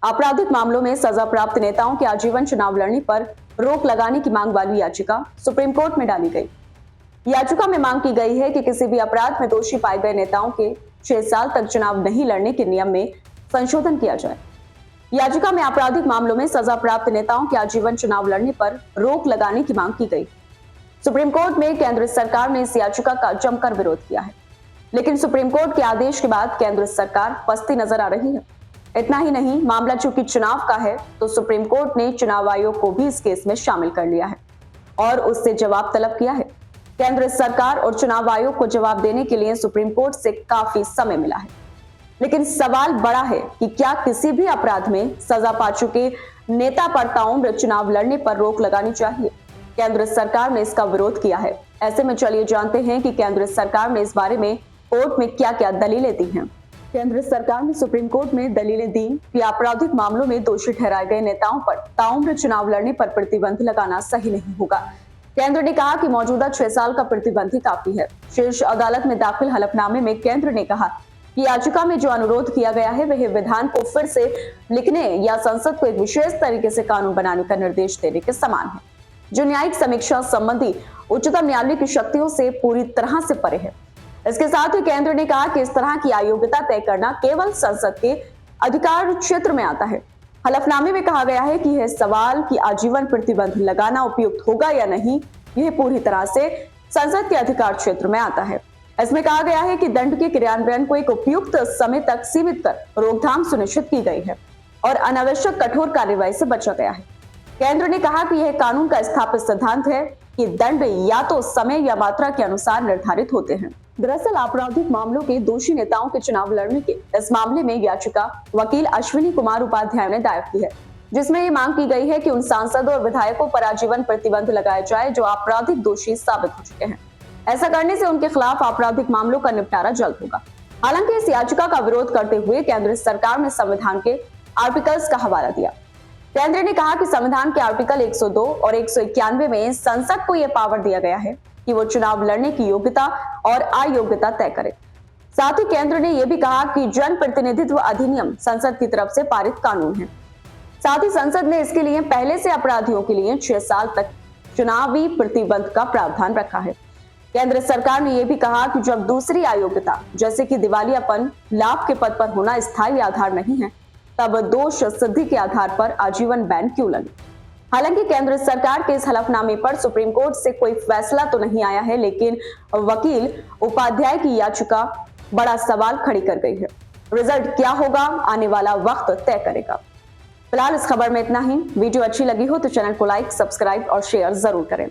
आपराधिक मामलों में सजा प्राप्त नेताओं के आजीवन चुनाव लड़ने पर रोक लगाने की मांग वाली याचिका सुप्रीम कोर्ट में डाली गई। याचिका में मांग की गई है कि किसी भी अपराध में दोषी पाए गए नेताओं के 6 साल तक चुनाव नहीं लड़ने के नियम में संशोधन किया जाए। याचिका में आपराधिक मामलों में सजा प्राप्त नेताओं के आजीवन चुनाव लड़ने पर रोक लगाने की मांग की गई। सुप्रीम कोर्ट में केंद्र सरकार ने इस याचिका का जमकर विरोध किया है, लेकिन सुप्रीम कोर्ट के आदेश के बाद केंद्र सरकार फंसती नजर आ रही है। इतना ही नहीं, मामला चूंकि चुनाव का है तो सुप्रीम कोर्ट ने चुनाव आयोग को भी इस केस में शामिल कर लिया है और उससे जवाब तलब किया है। केंद्र सरकार और चुनाव आयोग को जवाब देने के लिए सुप्रीम कोर्ट से काफी समय मिला है, लेकिन सवाल बड़ा है कि क्या किसी भी अपराध में सजा पा चुके नेता पर ताउम्र चुनाव लड़ने पर रोक लगानी चाहिए। केंद्र सरकार ने इसका विरोध किया है। ऐसे में चलिए जानते हैं कि केंद्र सरकार ने इस बारे में कोर्ट में क्या क्या दलीलें दी हैं। केंद्र सरकार ने सुप्रीम कोर्ट में दलीलें दी कि आपराधिक मामलों में दोषी ठहराए गए नेताओं पर ताउम्र चुनाव लड़ने पर प्रतिबंध लगाना सही नहीं होगा। केंद्र ने कहा कि मौजूदा 6 साल का प्रतिबंध ही काफी है। शीर्ष अदालत में दाखिल हलफनामे में केंद्र ने कहा कि याचिका में जो अनुरोध किया गया है वह विधान को फिर से लिखने या संसद को एक विशेष तरीके से कानून बनाने का निर्देश देने के समान है, जो न्यायिक समीक्षा संबंधी उच्चतम न्यायालय की शक्तियों से पूरी तरह से परे है। इसके साथ ही केंद्र ने कहा कि इस तरह की अयोग्यता तय करना केवल संसद के अधिकार क्षेत्र में आता है। हलफनामे में कहा गया है कि यह सवाल कि आजीवन प्रतिबंध लगाना उपयुक्त होगा या नहीं, यह पूरी तरह से संसद के अधिकार क्षेत्र में आता है। इसमें कहा गया है कि दंड के क्रियान्वयन को एक उपयुक्त समय तक सीमित कर रोकथाम सुनिश्चित की गई है और अनावश्यक कठोर कार्यवाही से बचा गया है। केंद्र ने कहा कि यह कानून का स्थापित सिद्धांत है कि दंड या तो समय या मात्रा के अनुसार निर्धारित होते हैं। दरअसल आपराधिक मामलों के दोषी नेताओं के चुनाव लड़ने के इस मामले में याचिका वकील अश्विनी कुमार उपाध्याय ने दायर की है, जिसमें ये मांग की गई है कि उन सांसदों और विधायकों पर आजीवन प्रतिबंध लगाया जाए जो आपराधिक दोषी साबित हो चुके हैं। ऐसा करने से उनके खिलाफ आपराधिक मामलों का निपटारा जल्द होगा। हालांकि इस याचिका का विरोध करते हुए केंद्र सरकार ने संविधान के आर्टिकल्स का हवाला दिया। केंद्र ने कहा कि संविधान के आर्टिकल 102 और 191 में संसद को यह पावर दिया गया है कि वो चुनाव लड़ने की योग्यता और अयोग्यता तय करे। साथ ही केंद्र ने यह भी कहा कि जन प्रतिनिधित्व अधिनियम संसद की तरफ से पारित कानून है। साथ ही संसद ने इसके लिए पहले से अपराधियों के लिए 6 साल तक चुनावी प्रतिबंध का प्रावधान रखा है। केंद्र सरकार ने यह भी कहा कि जब दूसरी अयोग्यता जैसे कि दिवालियापन, लाभ के पद पर होना स्थायी आधार नहीं है, तब दोष सिद्धि के आधार पर आजीवन बैन क्यों लगे। हालांकि केंद्र सरकार के इस हलफनामे पर सुप्रीम कोर्ट से कोई फैसला तो नहीं आया है, लेकिन वकील उपाध्याय की याचिका बड़ा सवाल खड़ी कर गई है। रिजल्ट क्या होगा, आने वाला वक्त तय करेगा। फिलहाल इस खबर में इतना ही। वीडियो अच्छी लगी हो तो चैनल को लाइक, सब्सक्राइब और शेयर जरूर करें।